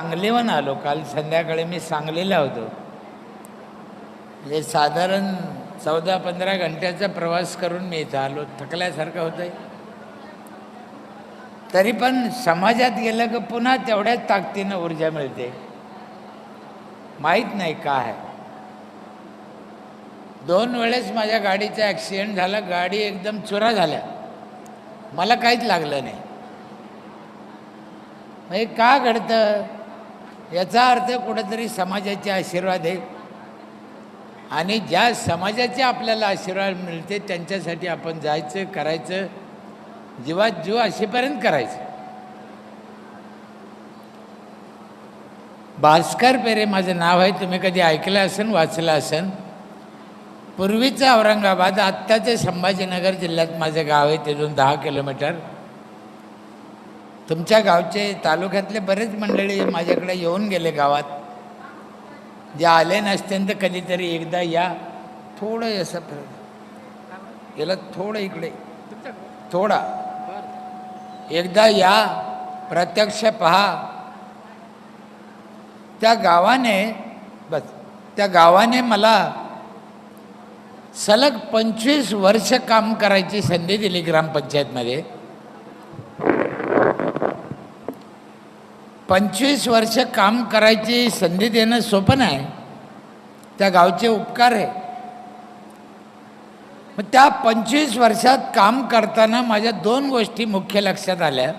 सांगलीहून आलो. काल संध्याकाळी मी सांगलीला होतो. म्हणजे साधारण 14-15 घंट्याचा प्रवास करून मी इथं आलो. थकल्यासारखं होतंय. तरी पण समाजात गेलं की पुन्हा तेवढ्याच ताकदीनं ऊर्जा मिळते. माहीत नाही का आहे. 2 वेळेस माझ्या गाडीचा ॲक्सिडेंट झाला. गाडी एकदम चुरा झाल्या. मला काहीच लागलं नाही. हे का घडतं? याचा अर्थ कुठेतरी समाजाचे आशीर्वाद आहे. आणि ज्या समाजाचे आपल्याला आशीर्वाद मिळते त्यांच्यासाठी आपण जायचं, करायचं, जीवात जीव असेपर्यंत करायचं. भास्कर पेरे माझं नाव आहे. तुम्ही कधी ऐकलं असेल, वाचलं असेल. पूर्वीचं औरंगाबाद, आत्ताचे संभाजीनगर जिल्ह्यात माझं गाव आहे. तिथून 10 किलोमीटर. तुमच्या गावचे, तालुक्यातले बरेच मंडळी माझ्याकडे येऊन गेले गावात. जे आले नसतील तर कधीतरी एकदा या. थोडं असं फिरत गेलं, थोडं इकडे, थोडा एकदा या, प्रत्यक्ष पहा. त्या गावाने मला सलग 25 वर्ष काम करायची संधी दिली ग्रामपंचायतमध्ये. 25 वर्ष काम करायची संधी देणं सोपं नाही. त्या गावचे उपकार आहे. मग त्या 25 वर्षात काम करताना माझ्या 2 गोष्टी मुख्य लक्षात आल्या.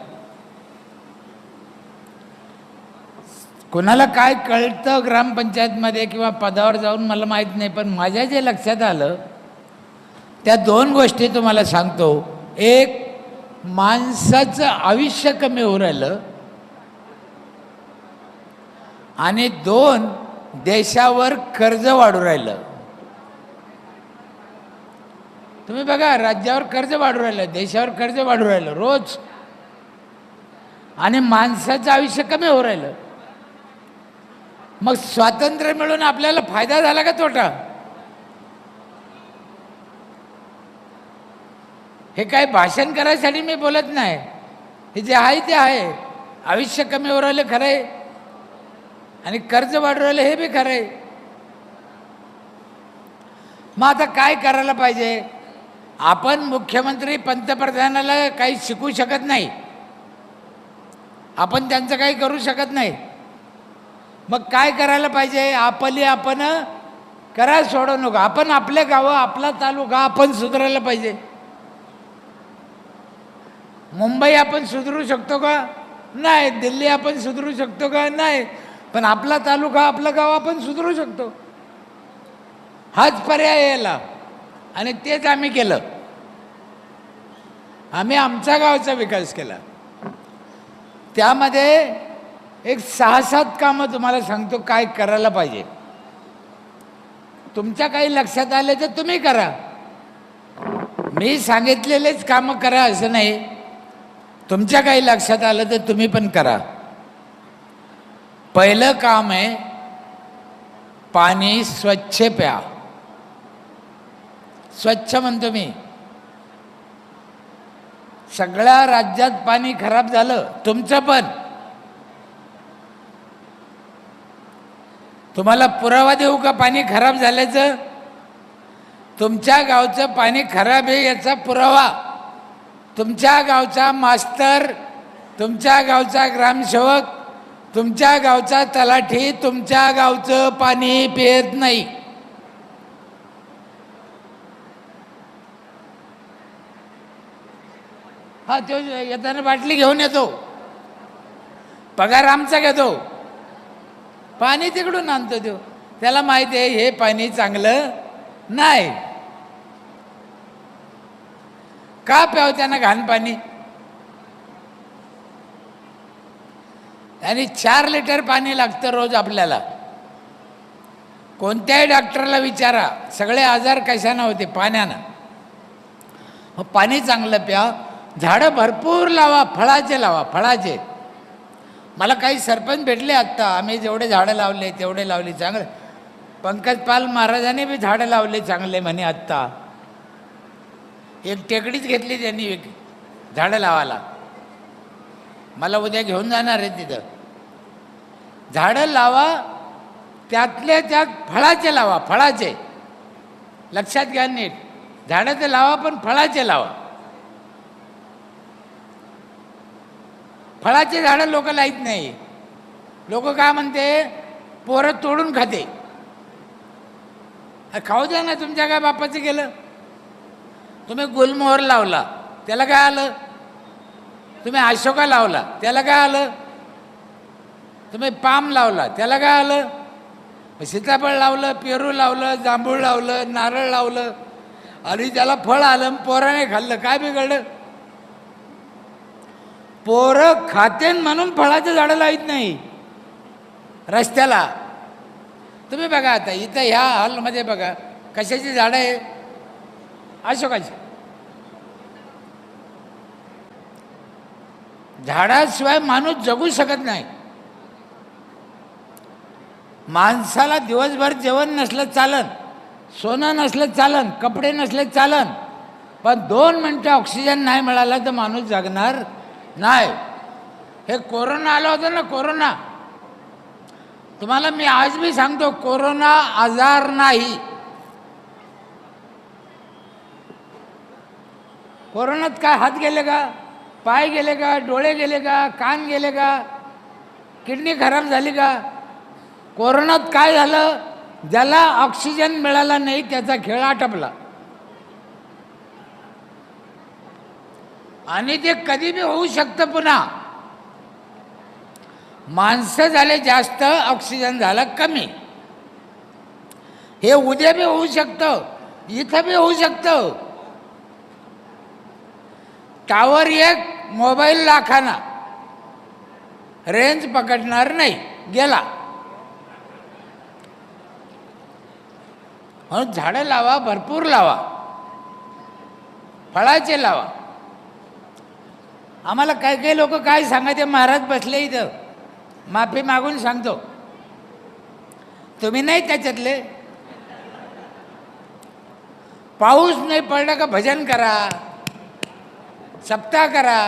कोणाला काय कळतं ग्रामपंचायतमध्ये किंवा पदावर जाऊन मला माहीत नाही, पण माझ्या जे लक्षात आलं त्या 2 गोष्टी तुम्हाला सांगतो. एक, माणसाचं आयुष्य कमी होऊ राहिलं. आणि 2, देशावर कर्ज वाढू राहिलं. तुम्ही बघा, राज्यावर कर्ज वाढू राहिलं, देशावर कर्ज वाढू राहिलं रोज. आणि माणसाचं आयुष्य कमी होऊ राहिलं. मग स्वातंत्र्य मिळून आपल्याला फायदा झाला का तोटा? हे काय भाषण करायसाठी मी बोलत नाही. हे जे आहे ते आहे. आयुष्य कमी होऊ राहिलं खरं आहे, आणि कर्ज वाढू राहिलं हे बी खरं आहे. मग आता काय करायला पाहिजे? आपण मुख्यमंत्री, पंतप्रधानाला काही शिकू शकत नाही. आपण त्यांचं काही करू शकत नाही. मग काय करायला पाहिजे? आपण करा, सोडू नका. आपण आपल्या गावं, आपला तालुका आपण सुधारायला पाहिजे. मुंबई आपण सुधरू शकतो का? नाही. दिल्ली आपण सुधरू शकतो का? नाही. पण आपला तालुका, आपलं गाव आपण सुधरू शकतो. हाच पर्याय याला. आणि तेच आम्ही केलं. आम्ही आमच्या गावचा विकास केला. त्यामध्ये एक 6-7 कामं तुम्हाला सांगतो काय करायला पाहिजे. तुमच्या काही लक्षात आले तर तुम्ही करा. मी सांगितलेलेच कामं करा असं नाही. तुमच्या काही लक्षात आलं तर तुम्ही पण करा. पहिलं काम आहे, पाणी स्वच्छ प्या. स्वच्छ म्हणतो मी. सगळ्या राज्यात पाणी खराब झालं, तुमचं पण. तुम्हाला पुरावा देऊ का पाणी खराब झाल्याचं? तुमच्या गावचं पाणी खराब आहे याचा पुरावा तुमच्या गावचा मास्तर, तुमच्या गावचा ग्रामसेवक, तुमच्या गावचा तलाठी तुमच्या गावचं पाणी पित नाही. हा, तो येताना बाटली घेऊन येतो, पगार आमचा घेतो, पाणी तिकडून आणतो. त्याला माहिती आहे हे पाणी चांगलं नाही. का प्याव त्यांना घाण पाणी? आणि 4 लिटर पाणी लागतं रोज आपल्याला. कोणत्याही डॉक्टरला विचारा, सगळे आजार कशानं होते? पाण्यानं. पाणी चांगलं प्या. झाडं भरपूर लावा, फळाचे लावा, फळाचे. मला काही सरपंच भेटले आत्ता. आम्ही जेवढे झाडं लावले तेवढे लावली. चांगलं. पंकज पाल महाराजांनी बी झाडं लावले चांगले म्हणे. आत्ता एक टेकडीच घेतली त्यांनी झाडं लावायला. मला उद्या घेऊन जाणार आहे तिथं. झाडं लावा, त्यातले त्यात फळाचे लावा, फळाचे. लक्षात घ्या नीट, झाडं तर लावा पण फळाचे लावा. फळाचे झाडं लोक लाईत नाही. लोक काय म्हणते, पोरं तोडून खाते. खाऊ द्या ना, तुमच्या काय बापाचं गेलं. तुम्ही गुलमोहर लावला त्याला काय आलं, तुम्ही अशोका लावला त्याला काय आलं, तुम्ही पाम लावला त्याला काय आलं, सीताफळ लावलं, पेरू लावलं, जांभूळ लावलं, नारळ लावलं आणि त्याला फळ आलं, पोराने खाल्लं, काय बिघडलं. पोरं खातेन म्हणून फळाचं झाडं लावत नाही रस्त्याला. तुम्ही बघा आता इथं ह्या हॉलमध्ये बघा, कशाची झाडं आहे, अशोकाची. झाडाशिवाय माणूस जगू शकत नाही. माणसाला दिवसभर जेवण नसलं चालन, सोनं नसलं चालन, कपडे नसले चालन, पण 2 मिनटं ऑक्सिजन नाही मिळाला तर माणूस जगणार नाही. हे कोरोना आलं होतं ना, कोरोना, तुम्हाला मी आज भी सांगतो, कोरोना आजार नाही. कोरोनात काय हात गेले का, पाय गेले का, डोळे गेले का, कान गेले का, किडनी खराब झाली का. कोरोनात काय झालं, ज्याला ऑक्सिजन मिळाला नाही त्याचा खेळ आटपला. आणि ते कधी बी होऊ शकतं पुन्हा. माणसं झाले जास्त, ऑक्सिजन झाला कमी. हे उद्या बी होऊ शकतं, इथं बी होऊ शकतं. टावर एक, मोबाईल लाखाना, रेंज पकडणार नाही, गेला. म्हणून झाडं लावा, भरपूर लावा, फळाचे लावा. आम्हाला काही काही लोक काय सांगायचे, महाराज बसले इथं, माफी मागून सांगतो, तुम्ही नाही त्याच्यातले. पाऊस नाही पडला का भजन करा, सप्ताह करा,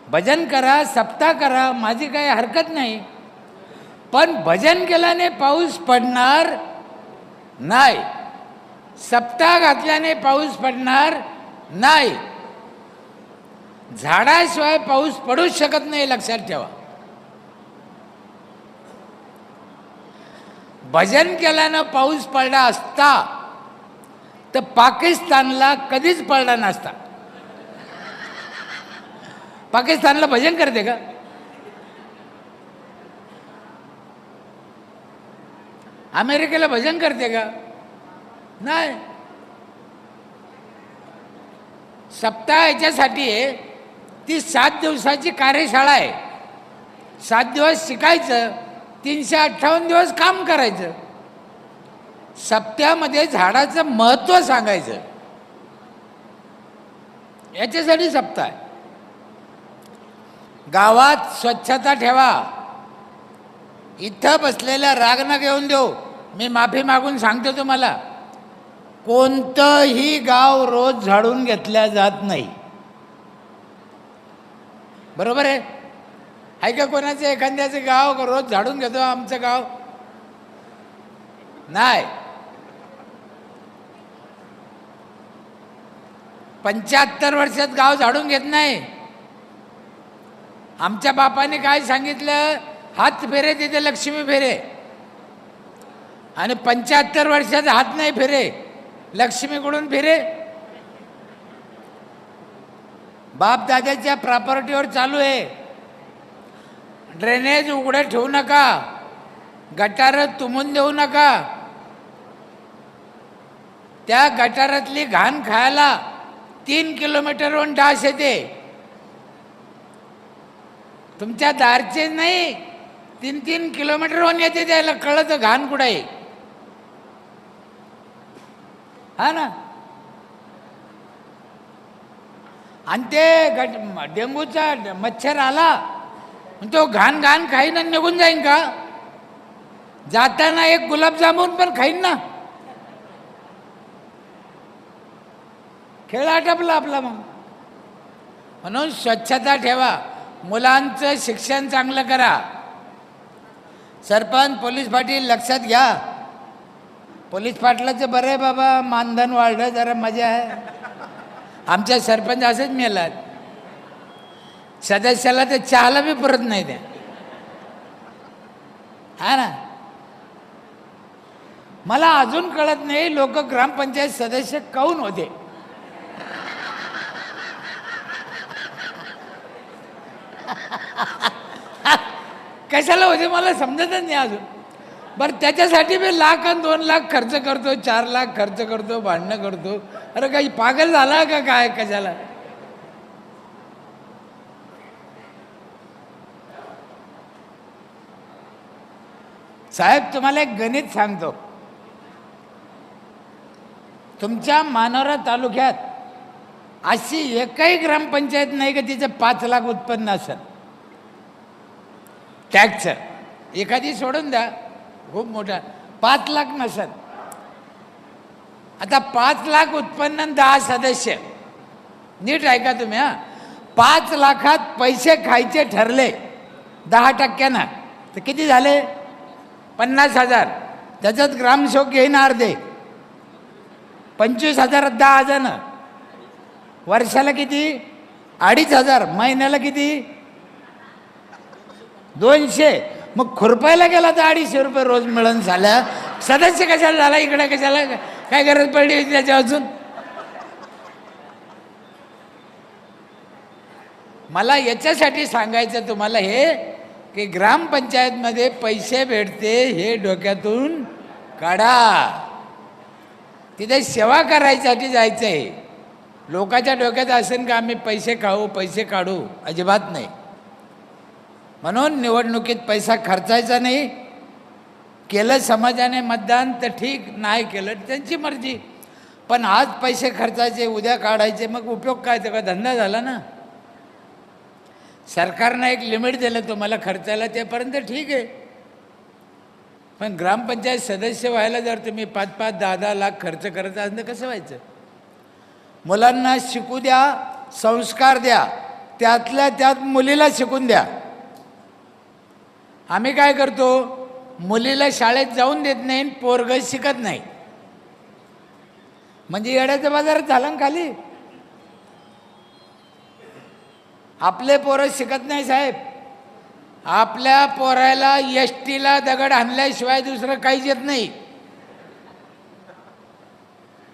भजन करा, सप्ताह करा, माझी काही हरकत नाही. पण भजन केल्याने पाऊस पडणार नाही, सप्ताह घातल्याने पाऊस पडणार नाही. झाडाशिवाय पाऊस पडूच शकत नाही, लक्षात ठेवा. भजन केल्यानं पाऊस पडला असता तर पाकिस्तानला कधीच पडला नसता. पाकिस्तानला भजन करते का, अमेरिकेला भजन करते का, नाही. सप्ताह याच्यासाठी आहे, ती 7 दिवसाची कार्यशाळा आहे. 7 दिवस शिकायचं, 358 दिवस काम करायचं. सप्त्यामध्ये झाडाचं महत्त्व सांगायचं, याच्यासाठी सप्ताह आहे. गावात स्वच्छता ठेवा. इथं बसलेल्या राग न घेऊन देऊ, मी माफी मागून सांगतो तुम्हाला, कोणतंही गाव रोज झाडून घेतल्या जात नाही. बरोबर आहे का. कोणाचं एखाद्याचं गाव रोज झाडून घेतो, आमचं गाव नाही. 75 वर्षात गाव झाडून घेत नाही. आमच्या बापाने काय सांगितलं, हात फेरे तिथे लक्ष्मी फेरे. आणि 75 वर्षात हात नाही फेरे, लक्ष्मीकडून फिरे. बाप दादाच्या प्रॉपर्टीवर चालू आहे. ड्रेनेज उघडे ठेवू नका, गटार तुंबून देऊ नका. त्या गटारातली घाण खायला 3 किलोमीटरवरून डास येते. तुमच्या दारचे नाही, 3-3 किलोमीटरवरून येते. त्याला कळतं घाण कुठं आहे. हा ना. आणि ते डेंगूचा मच्छर आला, तो घाण घाण खाईन आणि निघून जाईन का. जाताना एक गुलाबजामुन पण खाईन ना. खेळ आटपला आपला. मग म्हणून स्वच्छता ठेवा. मुलांचं शिक्षण चांगलं करा. सरपंच पोलीस पाटील लक्षात घ्या. पोलीस पाटलाचं बरं आहे बाबा, मानधन वाढलं, जरा मजा आहे. आमच्या सरपंच असंच मेलात, सदस्याला ते चहाला बी पुरत नाही त्या. हा ना, मला अजून कळत नाही लोक ग्रामपंचायत सदस्य काऊन होते. कशाला होते मला समजतच नाही अजून. बरं त्याच्यासाठी मी लाख आणि 2 लाख खर्च करतो, 4 लाख खर्च करतो, भांडणं करतो. अरे काही पागल झाला का काय? कशाला? साहेब तुम्हाला एक गणित सांगतो. तुमच्या मानोरा तालुक्यात अशी एकही ग्रामपंचायत नाही का तिचं 5 लाख उत्पन्न असेल टॅक्सचं. एखादी सोडून द्या, खूप मोठा 5 लाख नसेल. आता 5 लाख उत्पन्न 10 सदस्य, नीट ऐका तुम्ही. 5 लाखात पैसे खायचे ठरले 10% तर किती झाले? 50,000. त्याच्यात ग्रामसेवक घेईन अर्धे, 25,000 10 जण. वर्षाला किती? 2,500. महिन्याला किती? 200. मग खुरपायला गेला तर 250 रुपये रोज मिळून झालं. सदस्य कशाला झाला? इकडे कशाला? काय गरज पडली होती त्याच्या अजून? मला याच्यासाठी सांगायचं तुम्हाला हे की ग्रामपंचायतमध्ये पैसे भेटते हे डोक्यातून काढा. तिथे सेवा करायसाठी जायचं आहे. लोकांच्या डोक्यात असेल का आम्ही पैसे खाऊ, पैसे काढू? अजिबात नाही. म्हणून निवडणुकीत पैसा खर्चायचा नाही. केलं समाजाने मतदान तर ठीक, नाही केलं त्यांची मर्जी. पण आज पैसे खर्चायचे, उद्या काढायचे, मग उपयोग काय? का धंदा झाला ना. सरकारनं एक लिमिट दिलं तुम्हाला खर्चायला, तेपर्यंत ठीक आहे. पण ग्रामपंचायत सदस्य व्हायला जर तुम्ही 5-5, 10-10 लाख खर्च करत असाल तर कसं व्हायचं? मुलांना शिकू द्या, संस्कार द्या, त्यातल्या त्यात मुलीला शिकून द्या. आम्ही काय करतो? मुलीला शाळेत जाऊन देत नाही, पोरग शिकत नाही. म्हणजे येड्याच्या बाजारात झालं ना खाली. आपले पोरं शिकत नाही साहेब. आपल्या पोरायला एसटीला दगड आणल्याशिवाय दुसरं काहीच येत नाही.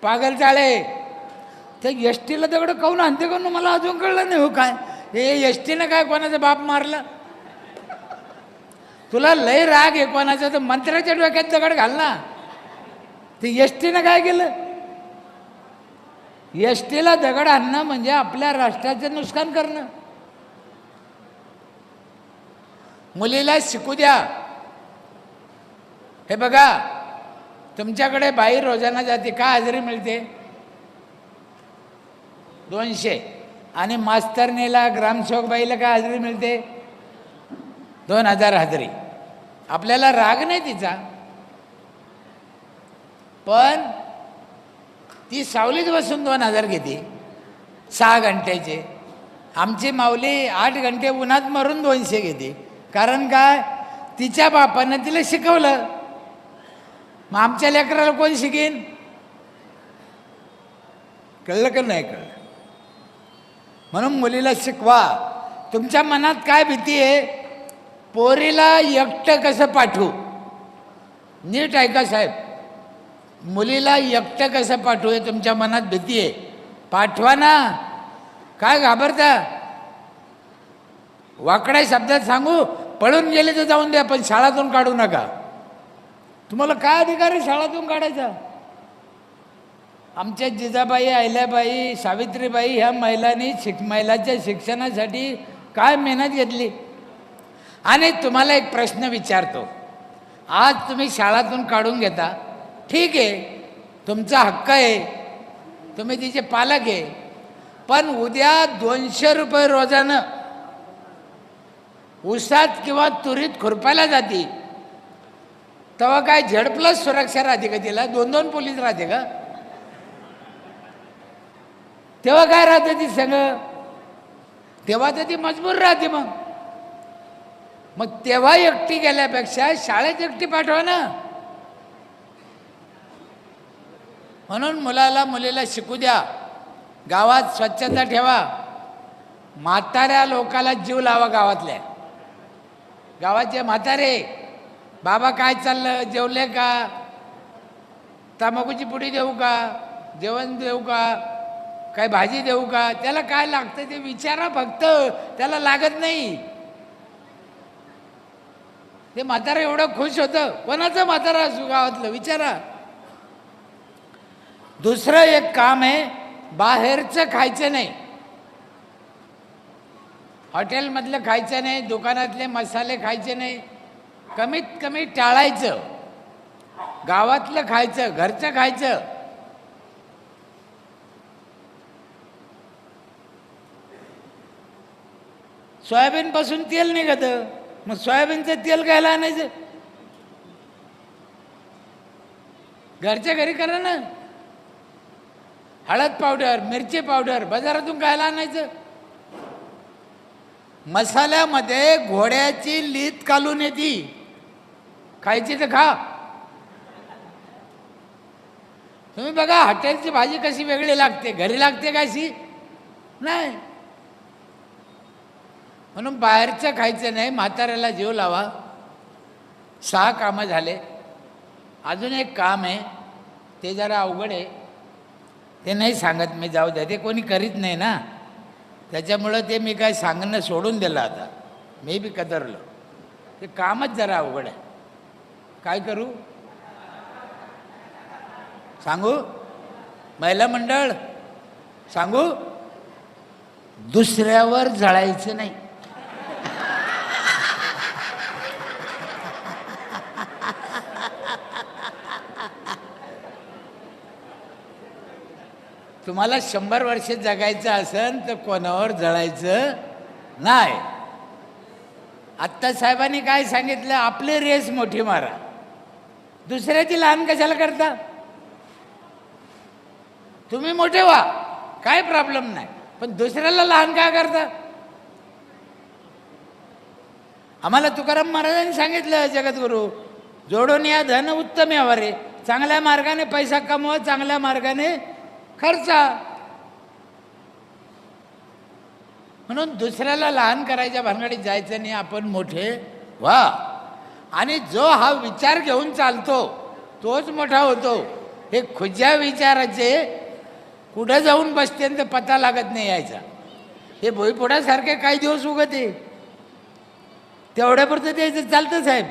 पागल चाळे. ते एसटीला दगड काऊन आणते का मला अजून कळलं नाही. हो काय हे एसटीनं काय कोणाचा बाप मारला? तुला लय राग आहे कोणाचा तर मंत्र्याच्या डोक्यात दगड घाल ना. ते एसटीनं काय केलं? एसटीला दगड आणणं म्हणजे आपल्या राष्ट्राचं नुकसान करणं. मुलीला शिकू द्या. हे बघा, तुमच्याकडे बाई रोजाना जाते, काय हजेरी मिळते? 200. आणि मास्तरनीला, ग्रामसेवक बाईला काय हजेरी मिळते? 2,000 हजेरी. आपल्याला राग नाही तिचा, पण ती सावलीत बसून 2,000 घेते 6 घंट्याचे. आमची माऊली 8 घंटे उन्हात मरून 200 घेते. कारण काय? तिच्या बापानं तिला शिकवलं. मग आमच्या लेकराला कोण शिकेन? कळलं का नाही कळलं? म्हणून मुलीला शिकवा. तुमच्या मनात काय भीती आहे? पोरीला एकटं कसं पाठवू? नीट ऐका साहेब. मुलीला एकटं कसं पाठवू हे तुमच्या मनात भीती आहे. पाठवा ना. काय घाबरता? वाकड्या शब्दात सांगू, पळून गेले तर जाऊन द्या, पण शाळातून काढू नका. तुम्हाला काय अधिकार आहे शाळातून काढायचा? आमच्या जिजाबाई, अहिल्याबाई, सावित्रीबाई ह्या महिलांनी महिलांच्या शिक्षणासाठी काय मेहनत घेतली. आणि तुम्हाला एक प्रश्न विचारतो. आज तुम्ही शाळातून काढून घेता, ठीक आहे, तुमचा हक्क आहे, तुम्ही तिचे पालक आहे. पण उद्या 200 रुपये रोजानं उसात किंवा तुरीत खुरपायला जाती, तेव्हा काय Z+ सुरक्षा राहते का तिला? 2-2 पोलीस राहते का? तेव्हा काय राहते ती सगळं? तेव्हा तर ती मजबूर राहते. मग मग तेव्हा एकटी गेल्यापेक्षा शाळेत एकटी पाठवा ना. म्हणून मुलाला मुलीला शिकू द्या, गावात स्वच्छता ठेवा, म्हाताऱ्या लोकाला जीव लावा. गावाचे म्हातारे, बाबा काय चाललं, जेवले का, तंबाखूची पुडी देऊ का, जेवण देऊ का, काय भाजी देऊ का, त्याला काय लागतं ते विचारा फक्त, त्याला लागत नाही. ते म्हातारा एवढं खुश होतं. कोणाचं म्हातारा असू गावातलं विचारा. दुसरं एक काम आहे, बाहेरचं खायचं नाही, हॉटेलमधलं खायचं नाही, दुकानातले मसाले खायचे नाही, कमीत कमी टाळायचं. गावातलं खायचं, घरचं खायचं. सोयाबीनपासून तेल निघतं, मग सोयाबीनचं तेल घ्यायला आणायचं, घरच्या घरी करा ना. हळद पावडर, मिरची पावडर बाजारातून घ्यायला आणायचं. मसाल्यामध्ये घोड्याची लीत घालून येते, खायची तर खा. तुम्ही बघा हॉटेलची भाजी कशी वेगळी लागते, घरी लागते कशी नाही. म्हणून बाहेरचं खायचं नाही, म्हाताऱ्याला जीव लावा. 6 कामं झाले. अजून एक काम आहे, ते जरा अवघड आहे, ते नाही सांगत मी, जाऊ द्या, ते कोणी करीत नाही ना, त्याच्यामुळं ते मी काय सांगणं सोडून दिलं. आता मी बी कदरलो, ते कामच जरा अवघड आहे. काय करू सांगू? महिला मंडळ सांगू, दुसऱ्यावर जळायचं नाही. तुम्हाला 100 वर्ष जगायचं असेल तर कोणावर जळायचं नाही. आत्ता साहेबांनी काय सांगितलं, आपली रेस मोठी मारा, दुसऱ्याची लहान कशाला करता. तुम्ही मोठे व्हा, काय प्रॉब्लेम नाही, पण दुसऱ्याला लहान का करता. आम्हाला तुकाराम महाराजांनी सांगितलं, जगद्गुरू, जोडून या धन उत्तम यावरे. चांगल्या मार्गाने पैसा कमवा, चांगल्या मार्गाने खर्चा. म्हणून दुसऱ्याला लहान करायच्या भानगडीत जायचं नाही, आपण मोठे व्हा. आणि जो हा विचार घेऊन चालतो तोच मोठा होतो. हे खुज्या विचाराचे कुठं जाऊन बसते तर पता लागत नाही यायचा. हे भुईपुडासारखे काही दिवस उगते, तेवढ्यापुरतं त्याचं चालतं साहेब,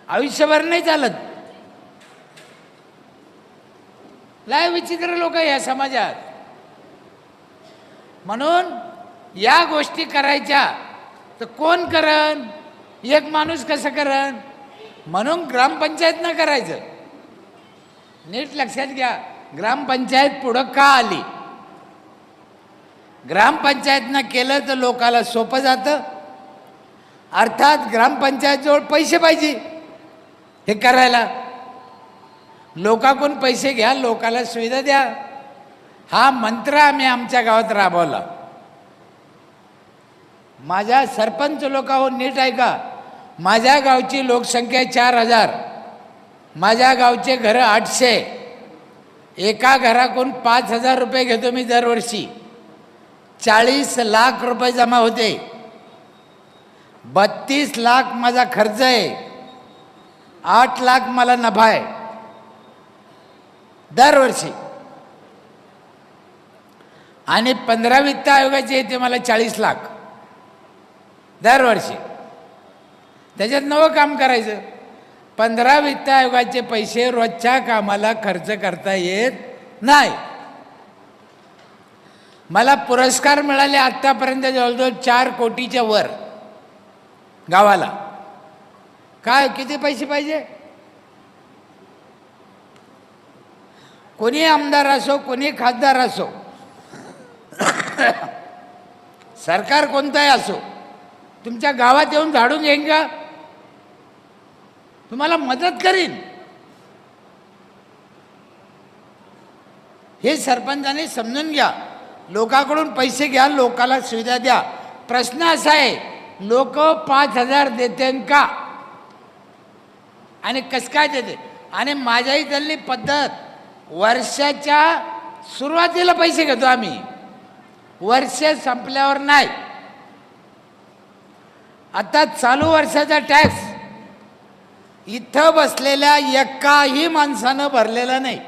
आयुष्यभर नाही चालत. लय विचित्र लोक या समाजात. म्हणून या गोष्टी करायच्या तर कोण करण, एक माणूस कसं करण. म्हणून ग्रामपंचायतनं करायचं. नीट लक्षात घ्या, ग्रामपंचायत पुढं का आली. ग्रामपंचायतनं केलं तर लोकाला सोपं जातं. अर्थात ग्रामपंचायतजवळ पैसे पाहिजे हे करायला. लोकांकडून पैसे घ्या, लोकाला सुविधा द्या. हा मंत्र आम्ही आमच्या गावात राबवला. माझ्या सरपंच लोकांवर नीट ऐका. माझ्या गावची लोकसंख्या 4000, माझ्या गावचे घरं 800. एका घराकडून 5000 रुपये घेतो मी दरवर्षी. 40 लाख रुपये जमा होते. 32 लाख माझा खर्च आहे. 8 लाख मला नफा आहे दरवर्षी. आणि 15 वित्त आयोगाचे येते मला 40 लाख दरवर्षी. त्याच्यात नवं काम करायचं. 15 वित्त आयोगाचे पैसे रोजच्या कामाला खर्च करता येत नाही. मला पुरस्कार मिळाले आत्तापर्यंत जवळजवळ 4 कोटीच्या वर गावाला. काय किती पैसे पाहिजे. कोणी आमदार असो, कोणी खासदार असो, सरकार कोणताही असो, तुमच्या गावात येऊन झाडून घेईन का, तुम्हाला मदत करीन. हे सरपंचाने समजून घ्या. लोकांकडून पैसे घ्या, लोकाला सुविधा द्या. प्रश्न असा आहे लोक 5,000 देते का आणि कसं काय देते. आणि माझ्या इथली पद्धत वर्षाच्या सुरुवातीला पैसे घेतो आम्ही, वर्ष संपल्यावर नाही. आता चालू वर्षाचा टॅक्स इथं बसलेल्या एकाही माणसानं भरलेला नाही.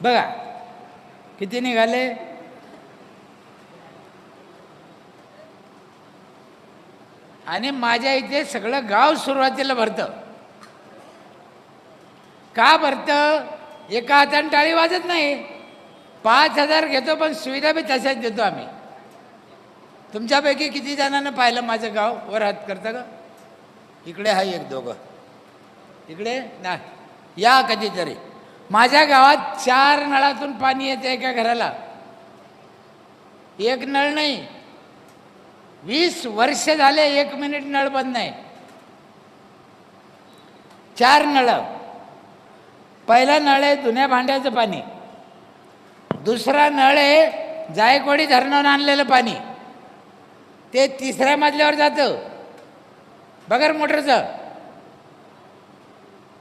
बघा किती निघाले. आणि माझ्या इथे सगळं गाव सुरुवातीला भरतं. का भरतं? एका हाताने टाळी वाजत नाही. 5,000 घेतो पण सुविधा बी तशाच देतो आम्ही. तुमच्यापैकी किती जणांना पाहिलं माझं गाव? वर हात करता का? इकडे आहे एक दोघं, इकडे ना या कधीतरी. माझ्या गावात 4 नळातून पाणी येते एका घराला. एक नळ नाही, 20 वर्ष झाले 1 मिनिट नळ बंद नाही. 4 नळ. पहिला नळ आहे धुण्या भांड्याचं पाणी, दुसरा नळ आहे जायकवाडी धरणावरून आणलेलं पाणी, ते 3ऱ्या मजल्यावर जातं बगर मोटरचं.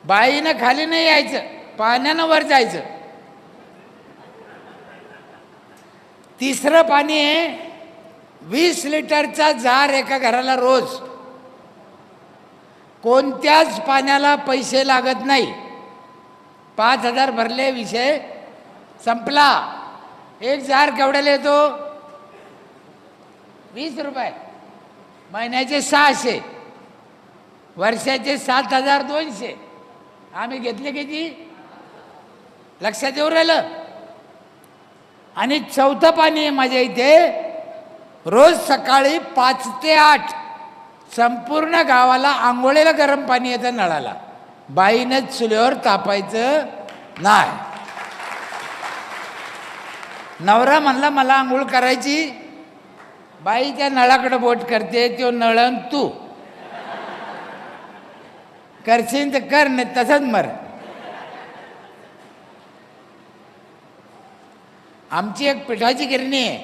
बाईनं खाली नाही यायचं, पाण्यानं वर जायचं. 3रं पाणी आहे 20 लिटरचा जार एका घराला रोज. कोणत्याच पाण्याला पैसे लागत नाही. 5,000 भरले, विषय संपला. एक जार केवढ्याला येतो? 20 रुपये. महिन्याचे 600, वर्षाचे 7,200. आम्ही घेतले किती? लक्षात येऊ राहिलं. आणि 4थं पाणी आहे माझ्या इथे, रोज सकाळी 5 ते 8 संपूर्ण गावाला आंघोळीला गरम पाणी येतं नळाला. बाईनं चुलीवर तापायचं नाही. नवरा म्हणला मला आंघोळ करायची, बाई त्या नळाकडे बोट करते, तो नळण तू करशील तर कर, नाही तसंच मर. आमची एक पिठाची गिरणी आहे,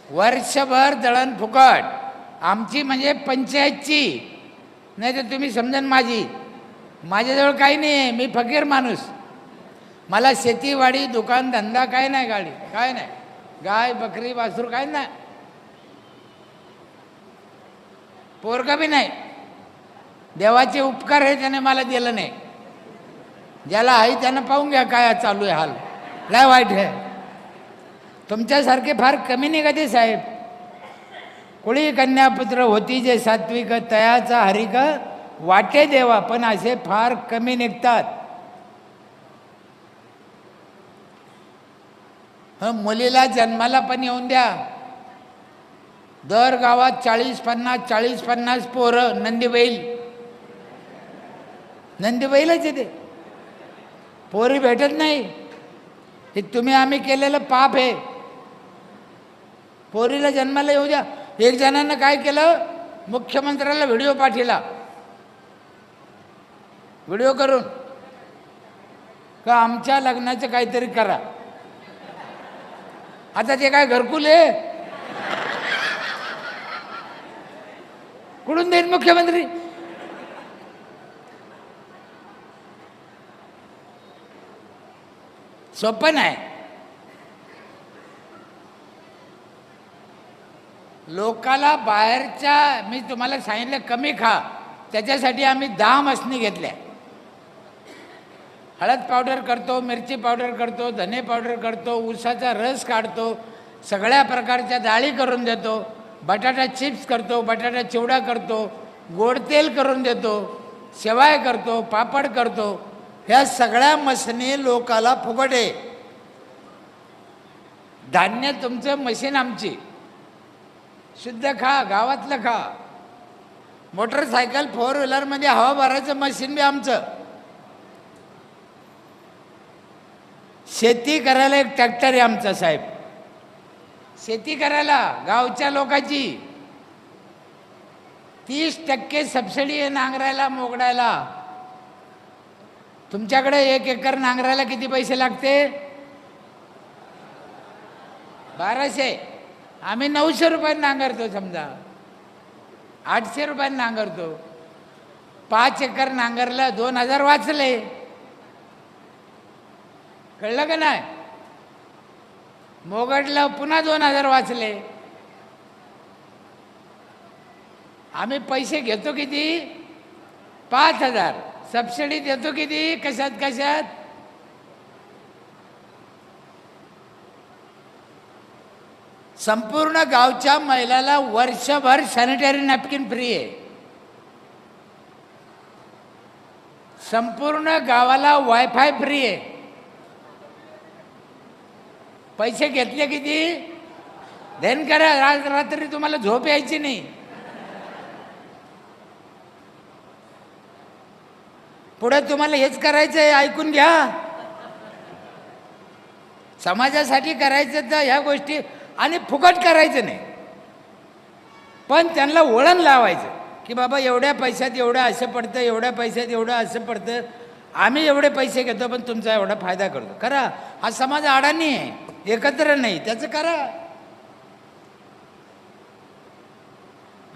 वर्षभर दळण फुकट. आमची म्हणजे पंचायतची, नाही तर तुम्ही समजा माझी. माझ्याजवळ काही नाही आहे, मी फकीर माणूस. मला शेतीवाडी दुकान धंदा काय नाही, गाडी काय नाही, गाय बकरी वासरू काय नाही, पोरगा बी नाही. देवाचे उपकार आहे त्याने मला दिलं नाही. ज्याला आहे त्यानं पाहून घ्या काय चालू आहे हाल, लय वाईट आहे. तुमच्यासारखे फार कमी नाही कधी साहेब. कुळी कन्यापुत्र होती जे सात्विक, तयाचा हरिक वाटे देवा, पण असे फार कमी निघतात. मुलीला जन्माला पण येऊन द्या. दर गावात 40-50 पोरं नंदीबैलच येते. पोरी भेटत नाही. हे तुम्ही आम्ही केलेलं पाप आहे. पोरीला जन्माला येऊ द्या. एक जणांना काय केलं, मुख्यमंत्र्याला व्हिडिओ पाठवला, व्हिडिओ करून का आमच्या लग्नाचं काहीतरी करा. आता ते काय घरकुल आहे, कुठून देईन मुख्यमंत्री? सोपं नाही. लोकाला बाहेरच्या, मी तुम्हाला सांगितलं कमी खा, त्याच्यासाठी आम्ही 10 मशनी घेतल्या. हळद पावडर करतो, मिरची पावडर करतो, धने पावडर करतो, ऊसाचा रस काढतो, सगळ्या प्रकारच्या डाळी करून देतो, बटाटा चिप्स करतो, बटाटा चिवडा करतो, गोड तेल करून देतो, शेवाय करतो, पापड करतो. ह्या सगळ्या मशनी लोकाला फुकट आहे. धान्य तुमचं, मशीन आमची. शुद्ध खा, गावातलं खा. मोटरसायकल 4 व्हीलरमध्ये हवा भरायचं मशीन बी आमचं. शेती करायला एक ट्रॅक्टर आहे आमचा साहेब. शेती करायला गावच्या लोकांची 30% सबसिडी आहे नांगरायला, मोगडायला. तुमच्याकडे 1 एकर नांगरायला किती पैसे लागते? 1200. आम्ही 900 रुपयांनी नांगरतो. समजा 800 रुपयांनी नांगरतो. 5 एकर नांगरला 2000 वाचले. कळलं का नाही? मोगडलं पुन्हा 2000 वाचले. आम्ही पैसे घेतो किती? 5000. सबसिडी देतो किती? कशात कशात? संपूर्ण गावच्या महिलाला वर्षभर सॅनिटरी नॅपकिन फ्री आहे. संपूर्ण गावाला वायफाय फ्री आहे. पैसे घेतले किती? देण करा. रात्री तुम्हाला झोप यायची नाही. पुढे तुम्हाला हेच करायचं आहे. ऐकून घ्या. समाजासाठी करायचं तर ह्या गोष्टी, आणि फुकट करायचं नाही, पण त्यांना वळण लावायचं की बाबा एवढ्या पैशात एवढं असं पडतं, एवढ्या पैशात एवढं असं पडतं, आम्ही एवढे पैसे घेतो पण तुमचा एवढा फायदा करतो. करा. हा समाज अडाणी आहे, एकत्र नाही, त्याचं करा.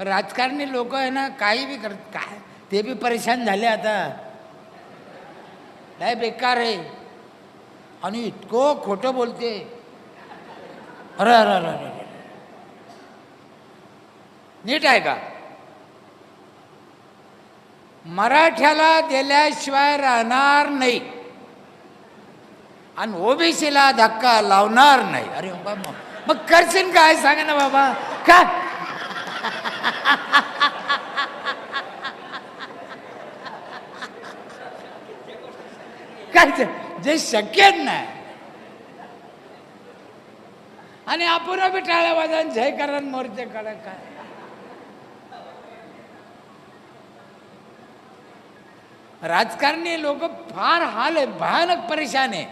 राजकारणी लोक आहे ना, काही बी करत, काय ते बी परेशान झाले आता. नाही बेकार आहे आणि इतकं खोटं बोलते. अरे अरे अरे अरे, नीट आहे का? मराठ्याला दिल्याशिवाय राहणार नाही आणि ओबीसीला धक्का लावणार नाही. अरे बाबा, मग करशील काय? सांगा ना बाबा. का काय जे शक्यच नाही. आणि आपण बी टाळ्या वाजवून जय करण मोर्चे काढा. काय राजकारणी लोक फार हाल आहे, भयानक परेशान आहे.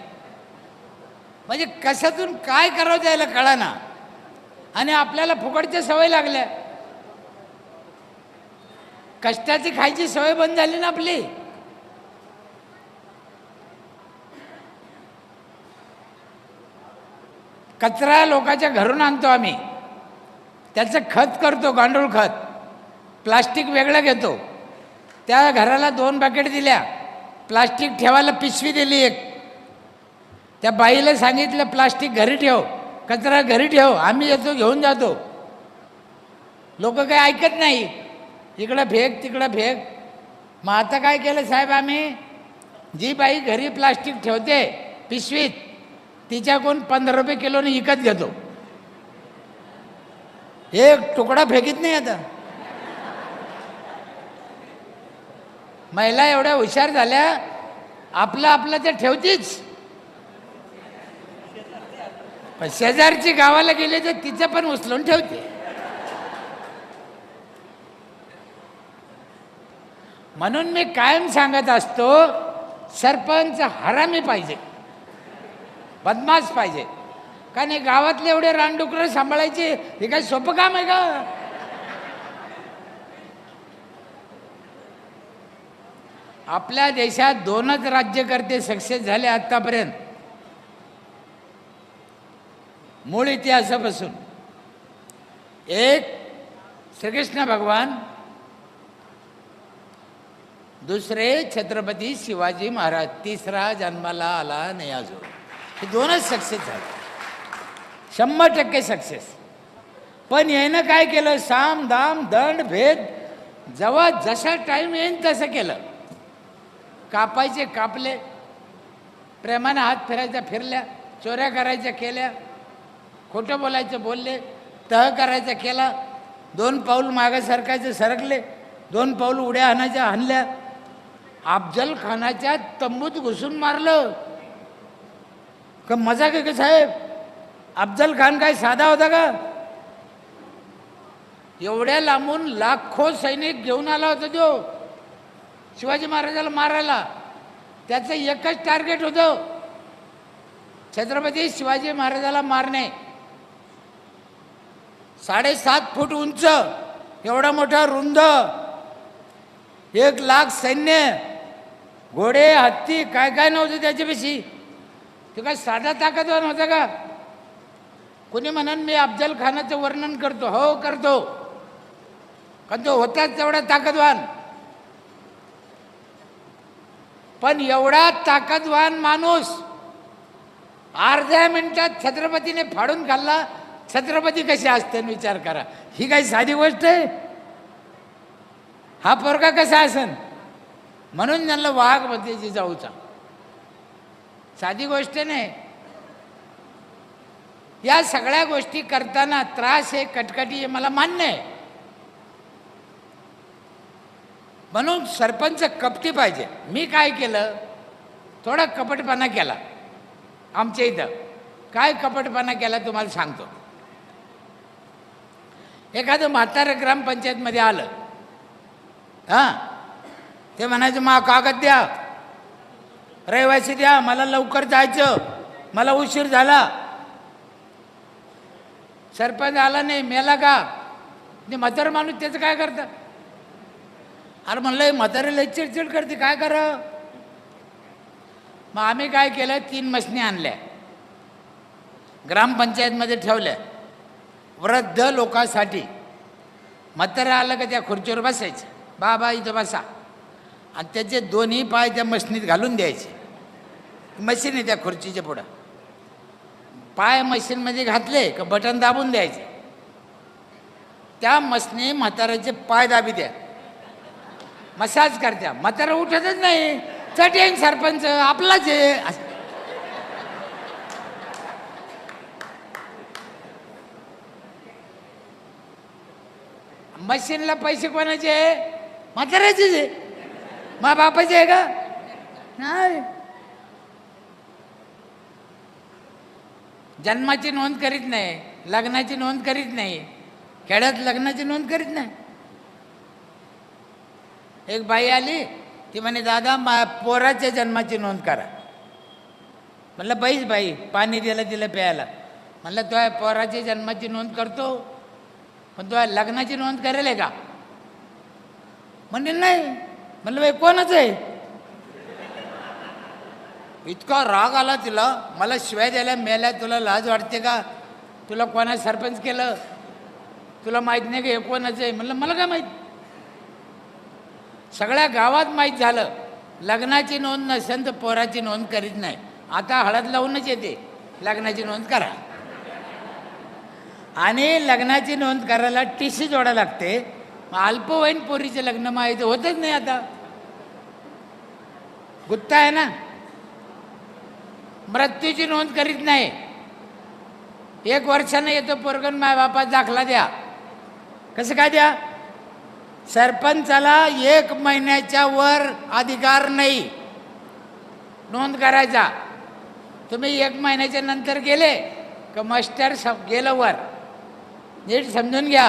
म्हणजे कशातून काय करावं त्याला कळना. आणि आपल्याला फुकटच्या सवय लागल्या. कष्टाची खायची सवय बंद झाली ना आपली. कचरा लोकांच्या घरून आणतो आम्ही, त्याचं खत करतो, गांडूळ खत. प्लास्टिक वेगळं घेतो. त्या घराला 2 बकेट दिल्या, प्लास्टिक ठेवायला पिशवी दिली एक. त्या बाईला सांगितलं प्लास्टिक घरी ठेव, कचरा घरी ठेव, आम्ही येतो घेऊन जातो. लोक काही ऐकत नाही, इकडं फेक तिकडं फेक. मग आता काय केलं साहेब आम्ही, जी बाई घरी प्लास्टिक ठेवते पिशवीत, तिच्याकडून 15 रुपये किलोने विकत घेतो. एक तुकडा फेकीत नाही. आता महिला एवढ्या हुशार झाल्या, आपलं आपलं ते ठेवतीच. पण शेजारची गावाला गेले तर तिचं पण उचलून ठेवते. म्हणून मी कायम सांगत असतो, सरपंच हरामी पाहिजे, बदमाश पाहिजे. का नाही? गावातले एवढे रानडुकरं सांभाळायचे हे काय सोपं काम आहे का? आपल्या देशात 2च राज्यकर्ते सक्सेस झाले आतापर्यंत, मूळ इतिहासापासून. एक श्रीकृष्ण भगवान, दुसरे छत्रपती शिवाजी महाराज, तिसरा जन्माला आला नाही अजून. हे 2च सक्सेस झाले, 100% सक्सेस. पण यानं काय केलं? साम दाम दंड भेद, जेव्हा जसा टाईम येईन तसं केलं. कापायचे कापले, प्रेमानं हात फिरायचा फिरल्या, चोऱ्या करायच्या केल्या, खोटं बोलायचं बोलले, तह करायचा केला, 2 पाऊल मागं सरकायचं सरकले, 2 पाऊल उड्या हाणायच्या हाणल्या. अफजल खानाच्या तंबूत घुसून मारलं. का मजाक आहे का साहेब? अफजल खान काय साधा होता का? एवढ्या लांबून लाखो सैनिक घेऊन आला होता तो शिवाजी महाराजाला मारायला. त्याचं एकच टार्गेट होतं, छत्रपती शिवाजी महाराजाला मारणे. 7.5 फूट उंच, एवढा मोठा रुंद, 1 लाख सैन्य, घोडे हत्ती काय काय नव्हतं त्याच्यापेशी. तो काय साधा ताकदवान होता का? कोणी म्हणून मी अफजल खानाचं वर्णन करतो, हो करतो, कारण तो होताच तेवढा ताकदवान. पण एवढा ताकदवान माणूस अर्ध्या मिनिटात छत्रपतीने फाडून खाल्ला. छत्रपती कसे असते विचार करा. ही काही साधी गोष्ट आहे? हा पोरगा कसा असन? म्हणून त्यांना वाघ म्हणते जिजाऊचा. साधी गोष्ट नाही. या सगळ्या गोष्टी करताना त्रास आहे, कटकटी आहे, मला मान्य आहे. म्हणून सरपंच कपटी पाहिजे. मी काय केलं, थोडा कपटपणा केला. आमच्या इथं काय कपटपणा केला तुम्हाला सांगतो. एखादं म्हातारं ग्रामपंचायतमध्ये आलं, हां, ते म्हणायचं मा कागद द्या, रहिवासी द्या, मला लवकर जायचं, मला उशीर झाला. सरपंच आला नाही, मेला का? ते म्हातारं माणूस त्याचं काय करतं? अरे म्हणलं म्हातारीला चिडचिड करते, काय करा. मग आम्ही काय केलं, 3 म्हशी आणल्या, ग्रामपंचायतमध्ये ठेवल्या वृद्ध लोकांसाठी. म्हातारं आलं का त्या खुर्चीवर बसायचं, बाबा इथं बसा, आणि त्याचे दोन्ही पाय त्या मशनीत घालून द्यायचे. मशीन त्या खुर्चीच्या पुढं पाय मशीनमध्ये घातले का बटन दाबून द्यायचे. त्या मशनी म्हाताऱ्याचे पाय दाबी द्या, मसाज करत्या. म्हातारा उठतच नाही, चट येईन सरपंच आपलाच आहे. मशीनला पैसे कोणाचे? म्हाताऱ्याचेच आहे. मा बापाचे आहे का? नाही. जन्माची नोंद करीत नाही, लग्नाची नोंद करीत नाही, खेड्यात लग्नाची नोंद करीत नाही. एक बाई आली, ती म्हणे दादा पोराच्या जन्माची नोंद करा. म्हणलं बाई पाणी दिलं तिला प्यायला. म्हणलं तुझ्या पोराच्या जन्माची नोंद करतो, पण तुझ्या लग्नाची नोंद करेल आहे का? म्हणजे नाही. म्हणलं बाई कोणाचं आहे? इतका राग आला तिला, मला शिवाय द्यायला मेल्या, तुला लाज वाटते का? तुला कोणा सरपंच केलं? तुला माहीत नाही का हे कोणाचं आहे? म्हणलं मला काय माहीत. सगळ्या गावात माहीत झालं, लग्नाची नोंद नसेल तर पोराची नोंद करीत नाही. आता हळद लावूनच येते, लग्नाची नोंद करा. आणि लग्नाची नोंद करायला TC जोडा लागते. अल्पवयीन पोरीचे लग्न माहीत होतच नाही. आता गुत्ता आहे ना. मृत्यूची नोंद करीत नाही. 1 वर्षानं येतो पोरगण, माय बापा दाखला द्या. कसं काय द्या? सरपंचाला 1 महिन्याच्या वर अधिकार नाही नोंद करायचा. तुम्ही 1 महिन्याच्या नंतर गेले का मास्टर गेलं वर. नीट समजून घ्या.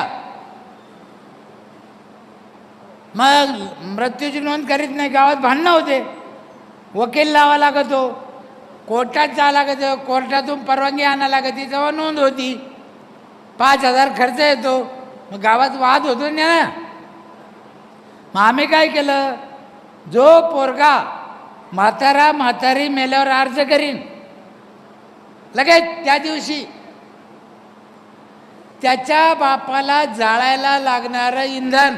मग मृत्यूची नोंद करीत नाही, गावात भांडणं होते, वकील लावा लागतो, कोर्टात जा लागतं, कोर्टातून परवानगी आणा लागते, तेव्हा नोंद होती. 5,000 खर्च येतो, मग गावात वाद होतो ना. मग आम्ही काय केलं, जो पोरगा म्हातारी मेल्यावर अर्ज करीन, लगेच त्या दिवशी त्याच्या बापाला जाळायला लागणारं इंधन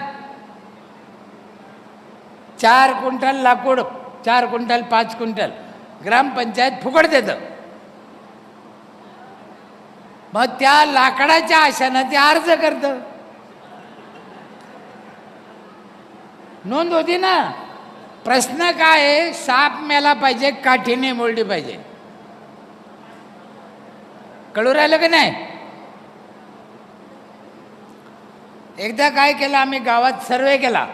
4 क्विंटल लाकूड, 4 क्विंटल 5 क्विंटल ग्रामपंचायत फुकट देतं. मग त्या लाकडाच्या आशानं ते अर्ज करतं. नोंद होती ना. प्रश्न काय आहे, साप मेला पाहिजे, काठीने मोडली पाहिजे. कळू राहिलं की नाही? एकदा काय केलं, आम्ही गावात सर्वे केला.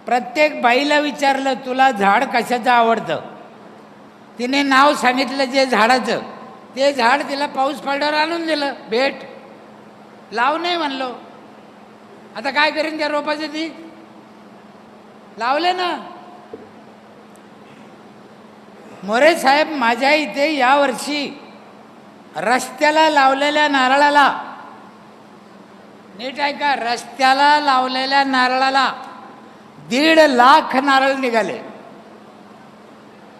प्रत्येक बाईला विचारलं तुला झाड कशाचं आवडतं. तिने नाव सांगितलं जे झाडाचं, ते झाड तिला पाऊस पडल्यावर आणून दिलं भेट. लाव नाही म्हणलो. आता काय करीन त्या रोपाचं? ती लावले ना. मोरे साहेब, माझ्या इथे यावर्षी रस्त्याला लावलेल्या नारळाला, नीट ऐका, रस्त्याला लावलेल्या नारळाला 1.5 लाख नारळ निघाले.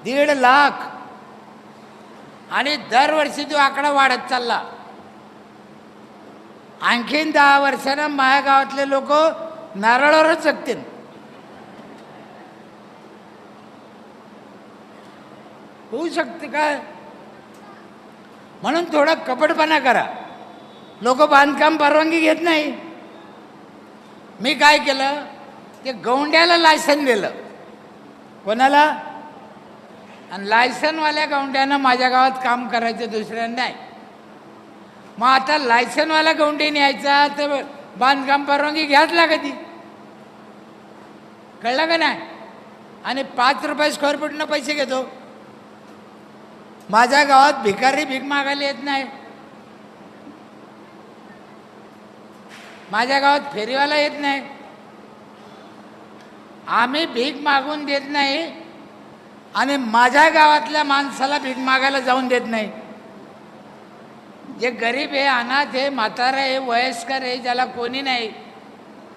1.5 लाख. आणि दरवर्षी तो आकडा वाढत चालला. आणखीन 10 वर्षांना माझ्या गावातले लोक नारळावरच जगतील. होऊ शकते काय? म्हणून थोडा कपटपणा करा. लोक बांधकाम परवानगी घेत नाही. मी काय केलं, ते गौंड्याला लायसन दिलं. कोणाला? आणि लायसनवाल्या गौंड्यानं माझ्या गावात काम करायचं, दुसऱ्यांना नाही. मग आता लायसनवाला गौंडी न्यायचा तर बांधकाम परवानगी घ्याच लागती. कळलं का नाही? आणि 5 रुपये स्क्वेअर फूटनं पैसे घेतो. माझ्या गावात भिकारी भीक मागायला येत नाही. माझ्या गावात फेरीवाला येत नाही. आम्ही भीक मागून देत नाही आणि माझ्या गावातल्या माणसाला भीक मागायला जाऊन देत नाही. जे गरीब आहे, अनाथ आहे, म्हातारा आहे, वयस्कर आहे, ज्याला कोणी नाही,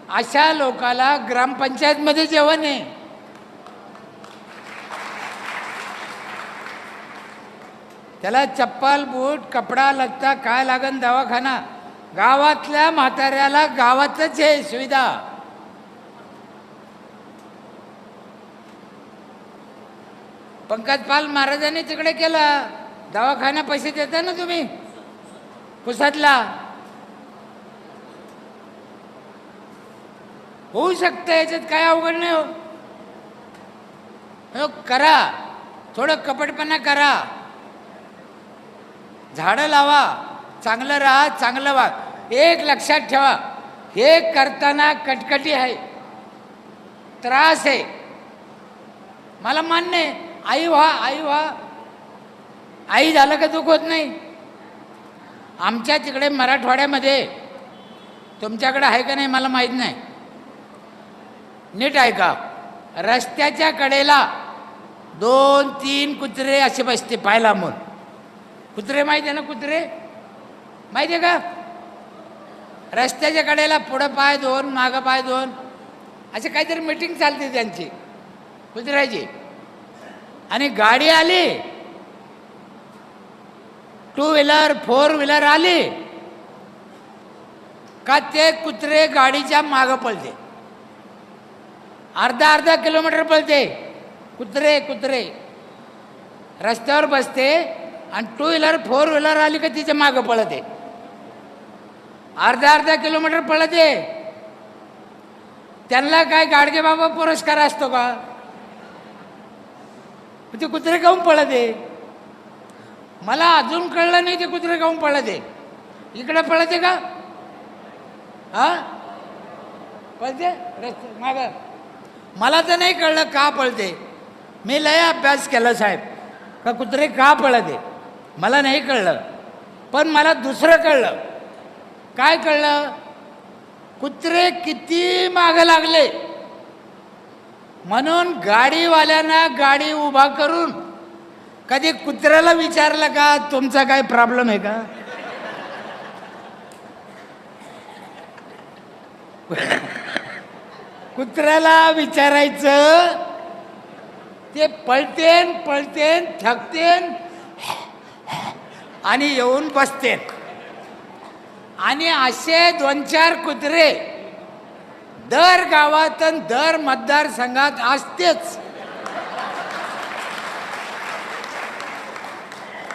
अशा लोकाला ग्रामपंचायतमध्ये जेवण आहे. त्याला चप्पल बूट कपडा लत्ता काय लागन, दवाखाना, गावातल्या म्हाताऱ्याला गावातच आहे सुविधा. पंकजपाल महाराजांनी तिकडे केला दवाखाना. पैसे देता ना तुम्ही पुसातला. होऊ शकतं, याच्यात काय अवघड नाही. हो करा, थोडं कपटपणा करा, झाडं लावा, चांगलं राहा, चांगलं वाग. एक लक्षात ठेवा, हे करताना कटकटी आहे, त्रास आहे, मला मान्य आहे. आई व्हा, आई व्हा, आई झालं का दुःख होत नाही. आमच्या तिकडे मराठवाड्यामध्ये, तुमच्याकडे आहे का नाही मला माहीत नाही, नीट ऐका, रस्त्याच्या कडेला 2-3 कुत्रे असे बसते पाय लांबून. कुत्रे माहिती आहे ना? कुत्रे माहिती आहे का? रस्त्याच्या कडेला पुढं पाय 2, मागं पाय 2, असे काहीतरी मीटिंग चालते त्यांची कुत्र्याची. आणि गाडी आली, 2 व्हीलर 4 व्हीलर आली का ते कुत्रे गाडीच्या मागं पळते. अर्धा किलोमीटर पळते. कुत्रे रस्त्यावर बसते आणि 2 व्हीलर 4 व्हीलर आली का तिच्या मागं पळते. अर्धा किलोमीटर पळते. त्यांना काय गाडगे बाबा पुरस्कार असतो का? ते कुत्रे काहून पळते? मला अजून कळलं नाही ते कुत्रे काहून पळते. इकडे पळते का? हा पळते रस्ते मागं. मला तर नाही कळलं का पळते. मी लय अभ्यास केला साहेब, का कुत्रे का पळते मला नाही कळलं. पण मला दुसरं कळलं. काय कळलं? कुत्रे किती मागं लागले म्हणून गाडीवाल्यांना गाडी उभा करून कधी कुत्र्याला विचारलं का तुमचा काय प्रॉब्लेम आहे का? कुत्र्याला विचारायचं, ते पळतेन थकतेन आणि येऊन बसतेन. आणि असे 2-4 कुत्रे दर गावात दर मतदारसंघात असतेच.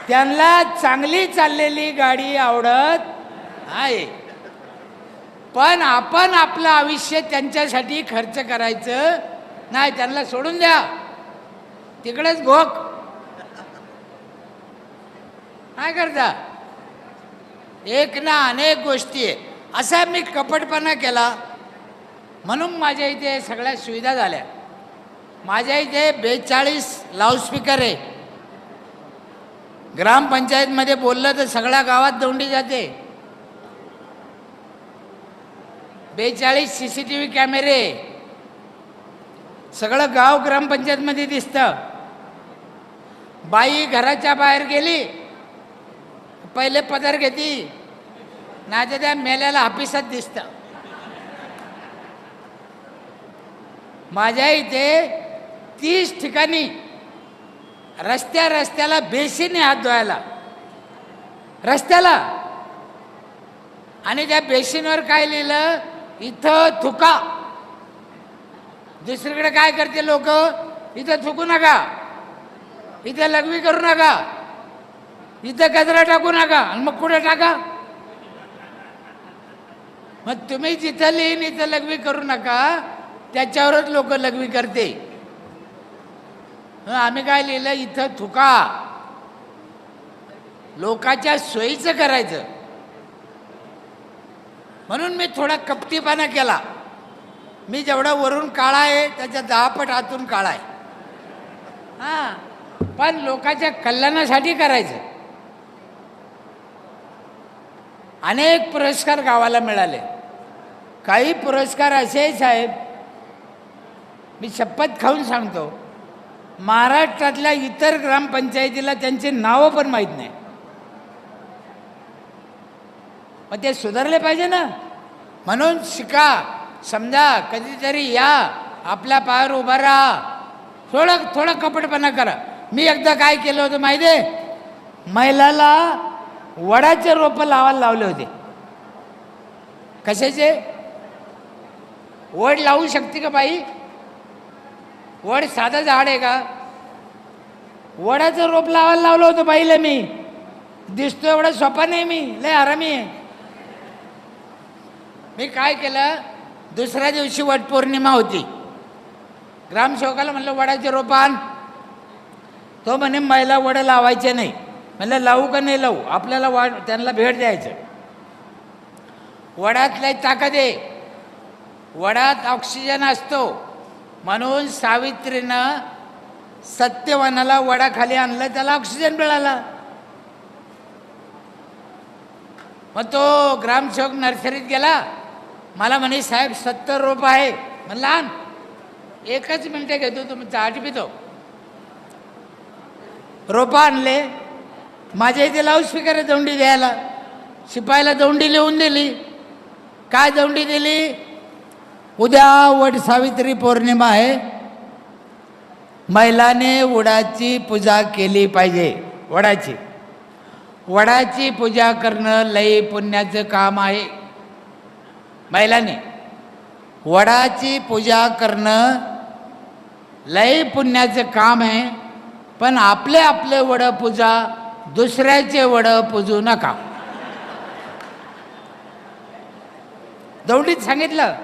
त्यांना चांगली चाललेली गाडी आवडत आहे, पण आपण आपलं आयुष्य त्यांच्यासाठी खर्च करायचं नाही. त्यांना सोडून द्या, तिकडेच भोग. काय करता? एक ना अनेक गोष्टी आहे. असा मी कपटपणा केला म्हणून माझ्या इथे सगळ्या सुविधा झाल्या. माझ्या इथे 42 लाऊडस्पीकर आहे. ग्रामपंचायतमध्ये बोललं तर सगळ्या गावात दौंडी जाते. 42 CCTV कॅमेरे, सगळं गाव ग्रामपंचायतमध्ये दिसतं. बाई घराच्या बाहेर गेली पहिले पदर घेती, नाही तर त्या मेल्याला हापिसात दिसतं. माझ्या इथे 30 ठिकाणी रस्त्याला बेसिने हात धुवायला, रस्त्याला. आणि त्या बेसिनवर काय लिहिलं, इथं थुका. दुसरीकडे काय करते लोक, इथं थुकू नका, इथं लघवी करू नका, इथं कचरा टाकू नका. आणि मग कुठे टाका? मग तुम्ही जिथं लिहिन इथं लघवी करू नका, त्याच्यावरच लोक लघवी करते. आम्ही काय लिहिलं, इथं थुका. लोकांच्या सोयीचं करायचं. म्हणून मी थोडा कपटीपणा केला. मी जेवढा वरून काळा आहे त्याच्या 10 पट आतून काळा आहे. हां, पण लोकांच्या कल्याणासाठी करायचं. अनेक पुरस्कार गावाला मिळाले. काही पुरस्कार असे साहेब, मी शपथ खाऊन सांगतो, महाराष्ट्रातल्या इतर ग्रामपंचायतीला त्यांची नावं पण माहीत नाही. मग ते सुधारले पाहिजे ना. म्हणून शिका, समजा, कधीतरी या, आपल्या पायावर उभा राहा, थोडं कपटपणा करा. मी एकदा काय केलं होतं माहिती आहे, महिलाला वडाचे रोपं लावायला लावले होते. कशाचे? वड लावू शकते का बाई? वड साधं झाड आहे का? वडाचं रोप लावायला लावलं होतं बाईला मी. दिसतो एवढा सोपा नाही, मी लय आरामी आहे. मी काय केलं, दुसऱ्या दिवशी वटपौर्णिमा होती. ग्रामसेवकाला म्हणलं वडाचे रोप आण. तो म्हणे महिला वड लावायचे नाही. म्हणलं लावू का नाही लावू, आपल्याला त्यांना भेट द्यायचं. वडात लय ताकद आहे, वडात ऑक्सिजन असतो. म्हणून सावित्रीनं सत्यवानाला वडाखाली आणलं, त्याला ऑक्सिजन मिळाला. मग तो ग्रामसेवक नर्सरीत गेला, मला म्हणे साहेब 70 रोप आहे. म्हणलं आण. 1च मिनिटं घेतो, तुम्ही चहा पितो. रोपं आणले. माझ्या इथे लाऊडस्पीकर आहे दौंडी द्यायला. शिपायला दौंडी लिहून दिली. काय दौंडी दिली? उद्या वट सावित्री पौर्णिमा आहे, महिलाने वडाची पूजा केली पाहिजे. वडाची पूजा करणं लई पुण्याचं काम आहे. महिलांनी वडाची पूजा करणं लई पुण्याचं काम आहे. पण आपले वड पूजा, दुसऱ्याचे वड पूजू नका. दौंडीत सांगितलं.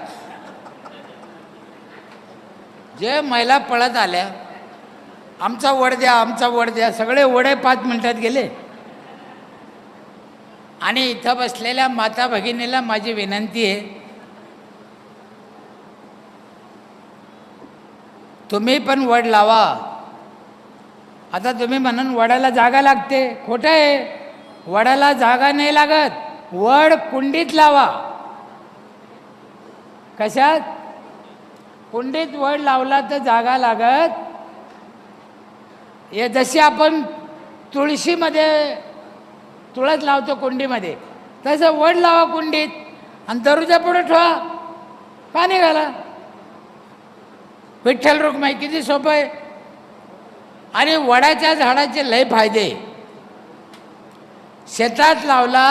जे महिला पळत आल्या, आमचा वड द्या, आमचा वड द्या, सगळे वडे 5 मिनिटात गेले. आणि इथं बसलेल्या माता भगिनीला माझी विनंती आहे, तुम्ही पण वड लावा. आता तुम्ही म्हणून वडाला जागा लागते, खोटं आहे. वडाला जागा नाही लागत, वड कुंडीत लावा. कशात? कुंडीत वड लावला तर जागा लागत. हे जशी आपण तुळशीमध्ये तुळस लावतो कुंडीमध्ये, तसं वड लावा कुंडीत आणि दरवाजा पुढे ठेवा, पाणी घाला. विठ्ठल रुक्माई किती सोपं आहे. आणि वडाच्या झाडाचे लय फायदे. शेतात लावला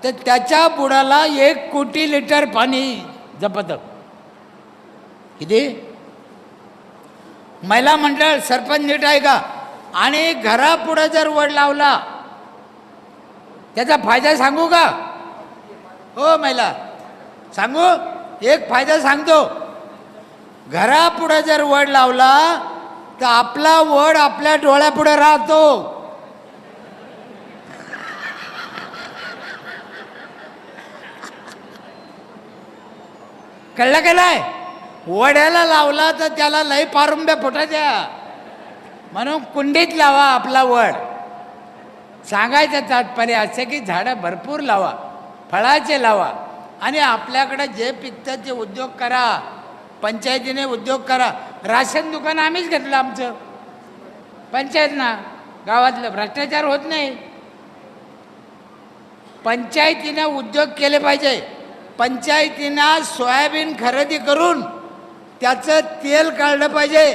तर त्याच्या बुडाला 1 कोटी लिटर पाणी जपतं. किती? महिला मंडळ सरपंच नीट आहे का? आणि घरापुढं जर वड लावला त्याचा फायदा सांगू का? हो महिला, सांगू? एक फायदा सांगतो. घरापुढं जर वड लावला तर आपला वड आपल्या डोळ्यापुढे राहतो. कळलं का नाही? वड्याला लावला तर त्याला लई पारुंब्या फुटायच्या. म्हणून कुंडीत लावा आपला वड. सांगायचं तात्पर्य असं की झाडं भरपूर लावा, फळाचे लावा. आणि आपल्याकडे जे पिकतं ते उद्योग करा. पंचायतीने उद्योग करा. राशन दुकान आम्हीच घेतलं आमचं, पंचायत ना. गावातलं भ्रष्टाचार होत नाही. पंचायतीने उद्योग केले पाहिजे. पंचायतीनं सोयाबीन खरेदी करून त्याचं तेल काढलं पाहिजे.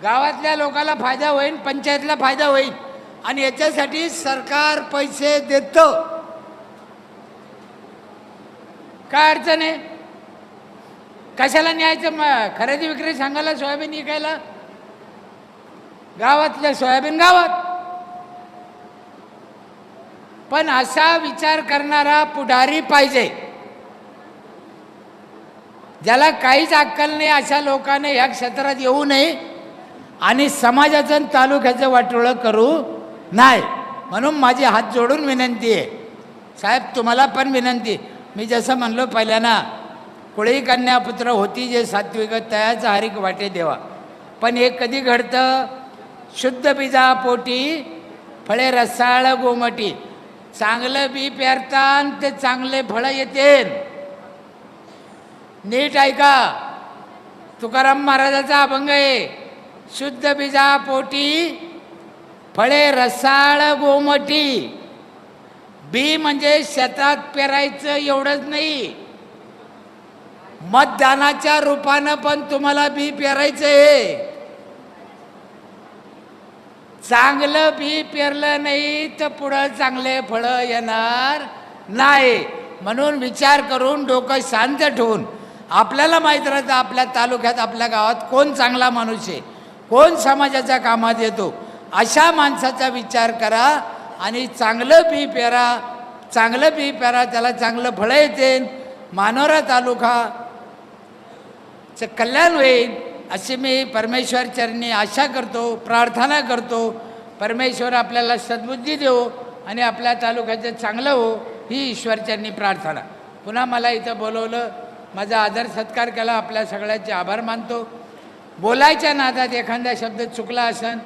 गावातल्या लोकांना फायदा होईल, पंचायतला फायदा होईल. आणि याच्यासाठी सरकार पैसे देतं. काय अडचण आहे? कशाला न्यायचं खरेदी विक्री सांगायला सोयाबीन विकायला? गावातलं सोयाबीन गावात. पण असा विचार करणारा पुढारी पाहिजे, ज्याला काहीच अक्कल नाही. अशा लोकांनी या क्षेत्रात येऊ नये आणि समाजाचं आणि तालुक्याचं वाटोळं करू नाही. म्हणून माझी हात जोडून विनंती आहे साहेब, तुम्हाला पण विनंती. मी जसं म्हणलो पहिल्याना, कुळी कन्या पुत्र होती जे सात्विक तयाचा हरिक वाटे देवा. पण हे कधी घडतं? शुद्ध बीजा पोटी फळे रसाळ गोमटी. चांगलं बी पेरतान ते चांगले फळं येतील. नीट ऐका, तुकाराम महाराजाचा अभंग आहे, शुद्ध बीजा पोटी फळे रसाळ गोमटी. बी म्हणजे शेतात पेरायचं एवढंच नाही, मतदानाच्या रूपानं पण तुम्हाला बी पेरायचं आहे. चांगलं बी पेरलं नाही तर पुढं चांगले फळं येणार नाही. म्हणून विचार करून डोकं शांत ठेवून, आपल्याला माहीत राहतं आपल्या तालुक्यात आपल्या गावात कोण चांगला माणूस आहे, कोण समाजाच्या कामात येतो, अशा माणसाचा विचार करा आणि चांगलं बी पेरा. चांगलं बी पेरा, त्याला चांगलं फळं येतील. मानोरा तालुकाचं कल्याण होईल अशी मी परमेश्वर चरणी आशा करतो, प्रार्थना करतो. परमेश्वर आपल्याला सद्बुद्धी देवो आणि आपल्या तालुक्याचं चांगलं हो, ही ईश्वरचरणी प्रार्थना. पुन्हा मला इथं बोलवलं, माझा आदर सत्कार केला, आपल्या सगळ्यांचे आभार मानतो. बोलायच्या नादात एखादा शब्द चुकला असेल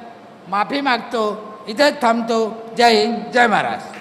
माफी मागतो. इथंच थांबतो. जय हिंद, जय महाराष्ट्र.